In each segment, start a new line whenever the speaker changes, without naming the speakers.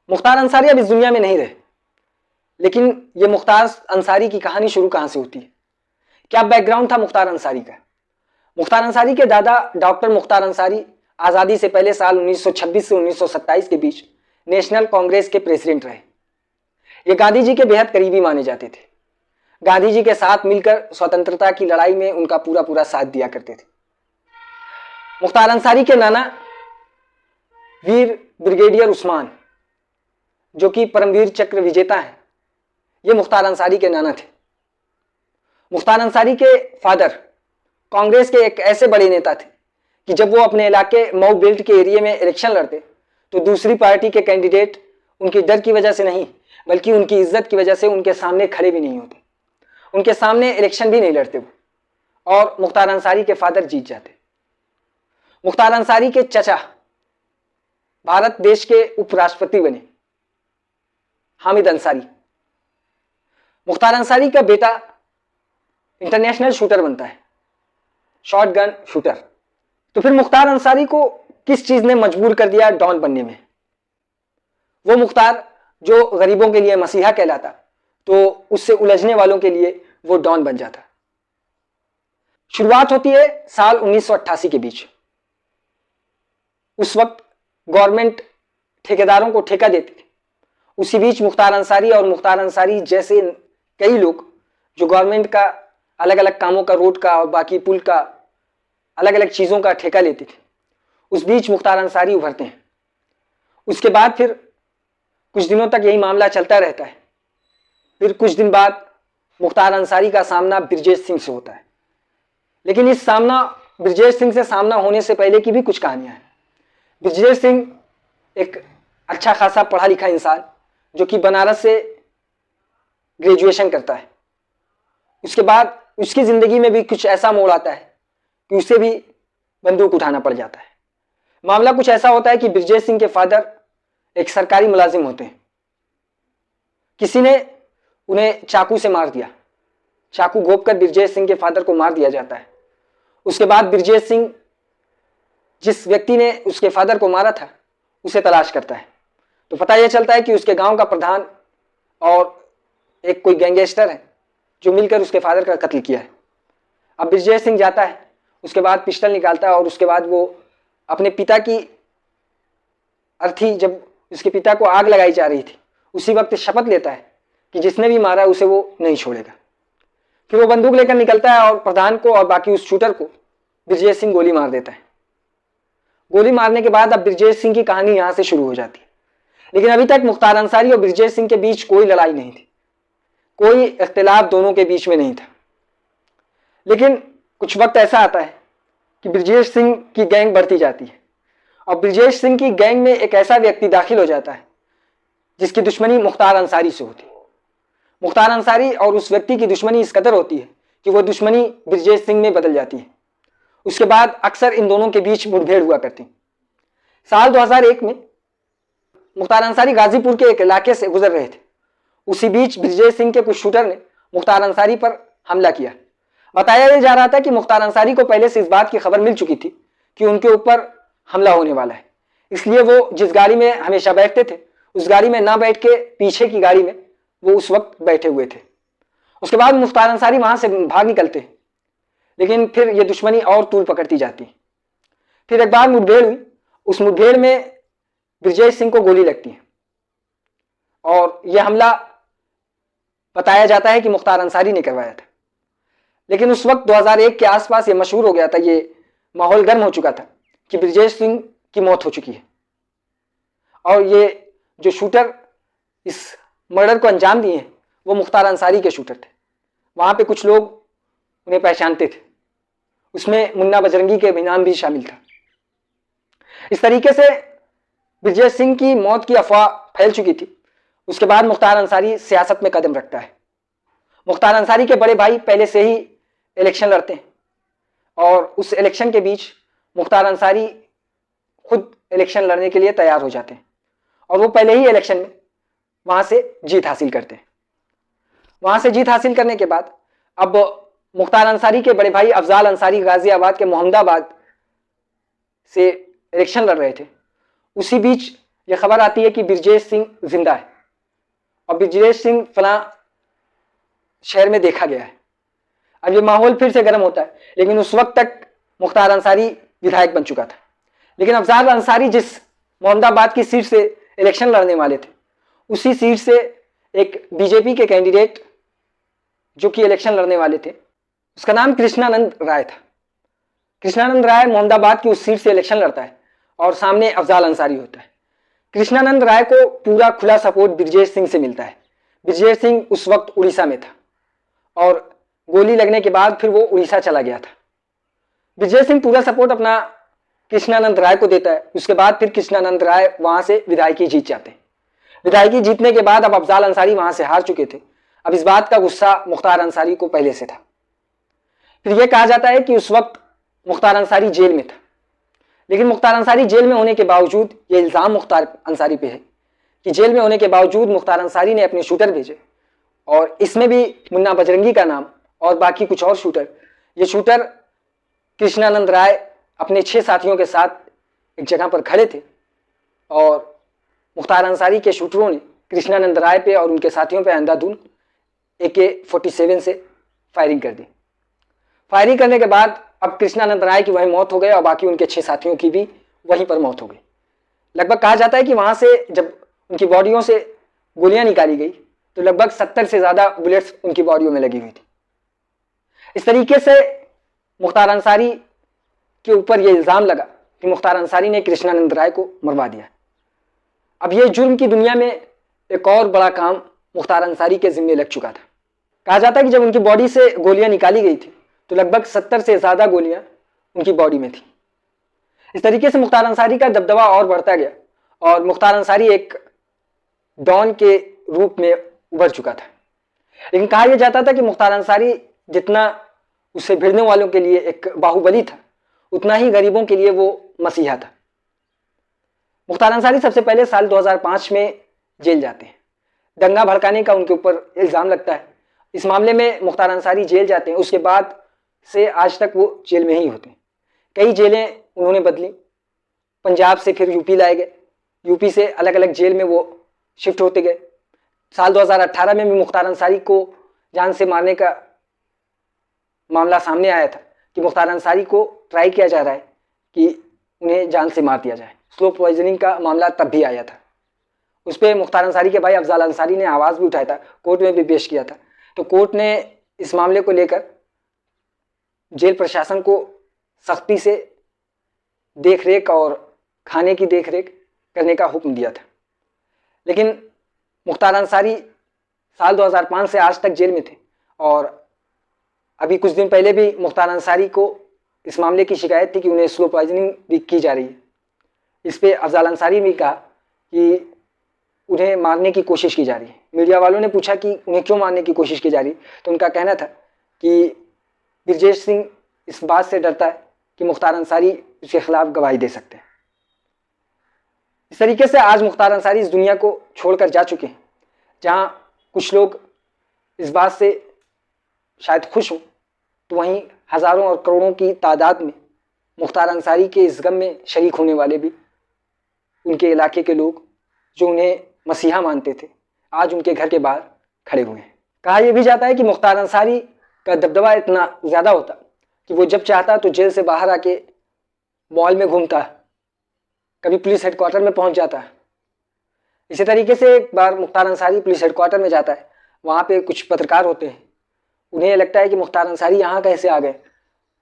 मुख्तार अंसारी अब इस दुनिया में नहीं रहे, लेकिन ये मुख्तार अंसारी की कहानी शुरू कहां से होती है, क्या बैकग्राउंड था मुख्तार अंसारी का। मुख्तार अंसारी के दादा डॉक्टर मुख्तार अंसारी आज़ादी से पहले साल 1926 से 1927 के बीच नेशनल कांग्रेस के प्रेसिडेंट रहे। ये गांधी जी के बेहद करीबी माने जाते थे। गांधी जी के साथ मिलकर स्वतंत्रता की लड़ाई में उनका पूरा पूरा साथ दिया करते थे। मुख्तार अंसारी के नाना वीर ब्रिगेडियर उस्मान, जो कि परमवीर चक्र विजेता हैं, ये मुख्तार अंसारी के नाना थे। मुख्तार अंसारी के फादर कांग्रेस के एक ऐसे बड़े नेता थे कि जब वो अपने इलाके मऊ बेल्ट के एरिया में इलेक्शन लड़ते तो दूसरी पार्टी के कैंडिडेट उनकी डर की वजह से नहीं, बल्कि उनकी इज्जत की वजह से उनके सामने खड़े भी नहीं होते, उनके सामने इलेक्शन भी नहीं लड़ते वो, और मुख्तार अंसारी के फादर जीत जाते। मुख्तार अंसारी के चचा भारत देश के उपराष्ट्रपति बने, हामिद अंसारी। मुख्तार अंसारी का बेटा इंटरनेशनल शूटर बनता है, शॉर्ट गन शूटर। तो फिर मुख्तार अंसारी को किस चीज ने मजबूर कर दिया डॉन बनने में। वो मुख्तार जो गरीबों के लिए मसीहा कहलाता, तो उससे उलझने वालों के लिए वो डॉन बन जाता। शुरुआत होती है साल 1988 के बीच। उस वक्त गवर्नमेंट ठेकेदारों को ठेका देती थी। उसी बीच मुख्तार अंसारी और मुख्तार अंसारी जैसे कई लोग जो गवर्नमेंट का अलग अलग कामों का, रोड का और बाकी पुल का, अलग अलग चीज़ों का ठेका लेती थी, उस बीच मुख्तार अंसारी उभरते हैं। उसके बाद फिर कुछ दिनों तक यही मामला चलता रहता है। फिर कुछ दिन बाद मुख्तार अंसारी का सामना ब्रजेश सिंह से होता है। लेकिन इस सामना ब्रजेश सिंह से सामना होने से पहले की भी कुछ कहानियां हैं। ब्रजेश सिंह एक अच्छा खासा पढ़ा लिखा इंसान, जो कि बनारस से ग्रेजुएशन करता है। उसके बाद उसकी ज़िंदगी में भी कुछ ऐसा मोड़ आता है कि उसे भी बंदूक उठाना पड़ जाता है। मामला कुछ ऐसा होता है कि ब्रजेश सिंह के फादर एक सरकारी मुलाजिम होते हैं। किसी ने उन्हें चाकू से मार दिया, चाकू घोंपकर ब्रजेश सिंह के फादर को मार दिया जाता है। उसके बाद ब्रजेश सिंह जिस व्यक्ति ने उसके फादर को मारा था उसे तलाश करता है। तो पता यह चलता है कि उसके गांव का प्रधान और एक कोई गैंगस्टर है जो मिलकर उसके फादर का कत्ल किया है। अब ब्रजेश सिंह जाता है, उसके बाद पिस्टल निकालता है और उसके बाद वो अपने पिता की अर्थी, जब उसके पिता को आग लगाई जा रही थी, उसी वक्त शपथ लेता है कि जिसने भी मारा उसे वो नहीं छोड़ेगा। फिर वो बंदूक लेकर निकलता है और प्रधान को और बाकी उस शूटर को ब्रजेश सिंह गोली मार देता है। गोली मारने के बाद अब ब्रजेश सिंह की कहानी यहाँ से शुरू हो जाती है। लेकिन अभी तक मुख्तार अंसारी और ब्रजेश सिंह के बीच कोई लड़ाई नहीं थी, कोई इख्तिलाफ दोनों के बीच में नहीं था। लेकिन कुछ वक्त ऐसा आता है कि ब्रजेश सिंह की गैंग बढ़ती जाती है और ब्रजेश सिंह की गैंग में एक ऐसा व्यक्ति दाखिल हो जाता है जिसकी दुश्मनी मुख्तार अंसारी से होती है। मुख्तार अंसारी और उस व्यक्ति की दुश्मनी इस कदर होती है कि वो दुश्मनी ब्रजेश सिंह में बदल जाती है। उसके बाद अक्सर इन दोनों के बीच मुठभेड़ हुआ करती। साल 2001 में मुख्तार अंसारी गाजीपुर के एक इलाके से गुजर रहे थे। उसी बीच ब्रजेश सिंह के कुछ शूटर ने मुख्तार अंसारी पर हमला किया। बताया जा रहा था कि मुख्तार अंसारी को पहले से इस बात की खबर मिल चुकी थी कि उनके ऊपर हमला होने वाला है, इसलिए वो जिस गाड़ी में हमेशा बैठते थे उस गाड़ी में ना बैठ के पीछे की गाड़ी में वो उस वक्त बैठे हुए थे। उसके बाद मुख्तार अंसारी वहां से भाग निकलते हैं, लेकिन फिर ये दुश्मनी और तूल पकड़ती जाती है। फिर एक बार मुठभेड़ हुई। उस मुठभेड़ में ब्रजेश सिंह को गोली लगती है और यह हमला बताया जाता है कि मुख्तार अंसारी ने करवाया था। लेकिन उस वक्त 2001 के आसपास ये मशहूर हो गया था, ये माहौल गर्म हो चुका था कि ब्रजेश सिंह की मौत हो चुकी है और ये जो शूटर इस मर्डर को अंजाम दिए हैं वो मुख्तार अंसारी के शूटर थे। वहां पे कुछ लोग उन्हें पहचानते थे, उसमें मुन्ना बजरंगी के नाम भी शामिल था। इस तरीके से ब्रजेश सिंह की मौत की अफवाह फैल चुकी थी। उसके बाद मुख्तार अंसारी सियासत में कदम रखता है। मुख्तार अंसारी के बड़े भाई पहले से ही इलेक्शन लड़ते हैं और उस इलेक्शन के बीच मुख्तार अंसारी खुद इलेक्शन लड़ने के लिए तैयार हो जाते हैं और वो पहले ही इलेक्शन में वहां से जीत हासिल करते हैं। वहां से जीत हासिल करने के बाद अब मुख्तार अंसारी के बड़े भाई अफजाल अंसारी गाजियाबाद के मोहम्मदाबाद से इलेक्शन लड़ रहे थे। उसी बीच यह खबर आती है कि ब्रजेश सिंह जिंदा है और ब्रजेश सिंह फला शहर में देखा गया है। अब ये माहौल फिर से गर्म होता है, लेकिन उस वक्त तक मुख्तार अंसारी विधायक बन चुका था। लेकिन अफजाल अंसारी जिस मोहम्मदाबाद की सीट से इलेक्शन लड़ने वाले थे, उसी सीट से एक बीजेपी के कैंडिडेट जो कि इलेक्शन लड़ने वाले थे, उसका नाम कृष्णानंद राय था। कृष्णानंद राय मोहम्मदाबाद की उस सीट से इलेक्शन लड़ता है और सामने अफजाल अंसारी होता है। कृष्णानंद राय को पूरा खुला सपोर्ट ब्रजेश सिंह से मिलता है। ब्रजेश सिंह उस वक्त उड़ीसा में था और गोली लगने के बाद फिर वो उड़ीसा चला गया था। ब्रजेश सिंह पूरा सपोर्ट अपना कृष्णानंद राय को देता है। उसके बाद फिर कृष्णानंद राय वहां से विधायकी जीत जाते हैं। विधायकी जीतने के बाद अब अफजाल अंसारी वहां से हार चुके थे। अब इस बात का गुस्सा मुख्तार अंसारी को पहले से था। फिर यह कहा जाता है कि उस वक्त मुख्तार अंसारी जेल में था, लेकिन मुख्तार अंसारी जेल में होने के बावजूद, ये इल्ज़ाम मुख्तार अंसारी पे है कि जेल में होने के बावजूद मुख्तार अंसारी ने अपने शूटर भेजे और इसमें भी मुन्ना बजरंगी का नाम और बाकी कुछ और शूटर। ये शूटर कृष्णानंद राय अपने 6 साथियों के साथ एक जगह पर खड़े थे और मुख्तार अंसारी के शूटरों ने कृष्णानंद राय पे और उनके साथियों पे अंधाधुंध AK-47 से फायरिंग कर दी। फायरिंग करने के बाद अब कृष्णानंद राय की वहीं मौत हो गई और बाकी उनके 6 साथियों की भी वहीं पर मौत हो गई। लगभग कहा जाता है कि वहां से जब उनकी बॉडियों से गोलियां निकाली गई तो लगभग 70 से ज़्यादा बुलेट्स उनकी बॉडियों में लगी हुई थी। इस तरीके से मुख्तार अंसारी के ऊपर यह इल्ज़ाम लगा कि मुख्तार अंसारी ने कृष्णानंद राय को मरवा दिया। अब ये जुर्म की दुनिया में एक और बड़ा काम मुख्तार अंसारी के जिम्मे लग चुका था। कहा जाता है कि जब उनकी बॉडी से गोलियां निकाली गई थी तो लगभग 70 से ज़्यादा गोलियां उनकी बॉडी में थी। इस तरीके से मुख्तार अंसारी का दबदबा और बढ़ता गया और मुख्तार अंसारी एक डॉन के रूप में उभर चुका था। लेकिन कहा यह जाता था कि मुख्तार अंसारी जितना उससे भिड़ने वालों के लिए एक बाहुबली था, उतना ही गरीबों के लिए वो मसीहा था। मुख्तार अंसारी सबसे पहले साल 2005 में जेल जाते हैं। दंगा भड़काने का उनके ऊपर इल्ज़ाम लगता है। इस मामले में मुख्तार अंसारी जेल जाते हैं। उसके बाद से आज तक वो जेल में ही होते हैं। कई जेलें उन्होंने बदली। पंजाब से फिर यूपी लाए गए, यूपी से अलग अलग जेल में वो शिफ्ट होते गए। साल 2018 में भी मुख्तार अंसारी को जान से मारने का मामला सामने आया था कि मुख्तार अंसारी को ट्राई किया जा रहा है कि उन्हें जान से मार दिया जाए। स्लो पॉइजनिंग का मामला तब भी आया था। उस पर मुख्तार अंसारी के भाई अफजाल अंसारी ने आवाज़ भी उठाया था, कोर्ट में भी पेश किया था। तो कोर्ट ने इस मामले को लेकर जेल प्रशासन को सख्ती से देखरेख और खाने की देखरेख करने का हुक्म दिया था। लेकिन मुख्तार अंसारी साल 2005 से आज तक जेल में थे और अभी कुछ दिन पहले भी मुख्तार अंसारी को इस मामले की शिकायत थी कि उन्हें स्लो पॉइजनिंग भी की जा रही है। इस पर अफजाल अंसारी ने कहा कि उन्हें मारने की कोशिश की जा रही है। मीडिया वालों ने पूछा कि उन्हें क्यों मारने की कोशिश की जा रही, तो उनका कहना था कि ब्रजेश सिंह इस बात से डरता है कि मुख्तार अंसारी उसके खिलाफ गवाही दे सकते हैं। इस तरीके से आज मुख्तार अंसारी इस दुनिया को छोड़कर जा चुके हैं। जहां कुछ लोग इस बात से शायद खुश हों, तो वहीं हज़ारों और करोड़ों की तादाद में मुख्तार अंसारी के इस गम में शरीक होने वाले भी उनके इलाके के लोग जो उन्हें मसीहा मानते थे, आज उनके घर के बाहर खड़े हुए हैं। कहा यह भी जाता है कि मुख्तार अंसारी का दबदबा इतना ज़्यादा होता कि वो जब चाहता तो जेल से बाहर आके मॉल में घूमता, कभी पुलिस हेडक्वार्टर में पहुंच जाता। इसी तरीके से एक बार मुख्तार अंसारी पुलिस हेडक्वार्टर में जाता है। वहाँ पे कुछ पत्रकार होते हैं, उन्हें लगता है कि मुख्तार अंसारी यहाँ कैसे आ गए,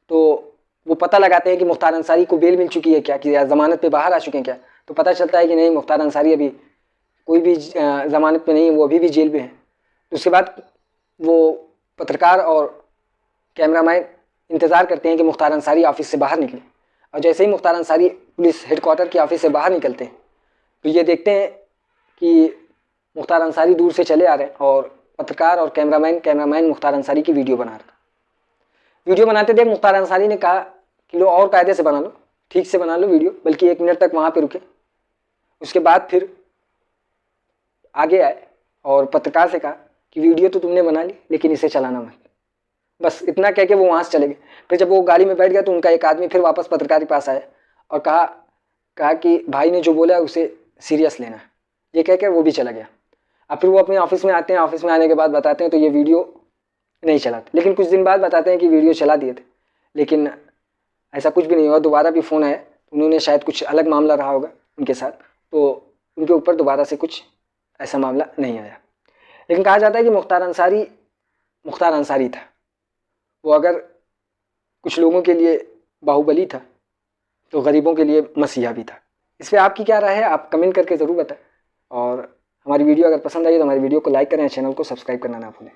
तो वो पता लगाते हैं कि मुख्तार अंसारी को बेल मिल चुकी है क्या, कि ज़मानत पे बाहर आ चुके हैं क्या। तो पता चलता है कि नहीं, मुख्तार अंसारी अभी कोई भी ज़मानत पे नहीं है, वो अभी भी जेल में है। तो उसके बाद वो पत्रकार और कैमरामैन इंतज़ार करते हैं कि मुख्तार अंसारी ऑफिस से बाहर निकले, और जैसे ही मुख्तार अंसारी पुलिस हेडक्वार्टर के ऑफिस से बाहर निकलते हैं तो ये देखते हैं कि मुख्तार अंसारी दूर से चले आ रहे हैं और पत्रकार और कैमरामैन मुख्तार अंसारी की वीडियो बना रहा था। वीडियो बनाते थे मुख्तार अंसारी ने कहा कि लो और कायदे से बना लो, ठीक से बना लो वीडियो, बल्कि 1 मिनट तक वहाँ पे रुके। उसके बाद फिर आगे आए और पत्रकार से कहा कि वीडियो तो तुमने बना ली, लेकिन इसे चलाना मत। बस इतना कह के वो वहाँ से चले गए। फिर जब वो गाड़ी में बैठ गया तो उनका एक आदमी फिर वापस पत्रकार के पास आया और कहा कि भाई ने जो बोला उसे सीरियस लेना, ये कह कर वो भी चला गया। अब फिर वो अपने ऑफिस में आते हैं, ऑफिस में आने के बाद बताते हैं तो ये वीडियो नहीं चलाते, लेकिन कुछ दिन बाद बताते हैं कि वीडियो चला दिए थे, लेकिन ऐसा कुछ भी नहीं हुआ। दोबारा भी फ़ोन आया, उन्होंने शायद कुछ अलग मामला रहा होगा उनके साथ, तो उनके ऊपर दोबारा से कुछ ऐसा मामला नहीं आया। लेकिन कहा जाता है कि मुख्तार अंसारी था, वो अगर कुछ लोगों के लिए बाहुबली था तो गरीबों के लिए मसीहा भी था। इस पर आपकी क्या राय है, आप कमेंट करके ज़रूर बताएं। और हमारी वीडियो अगर पसंद आई तो हमारी वीडियो को लाइक करें, चैनल को सब्सक्राइब करना ना भूलें।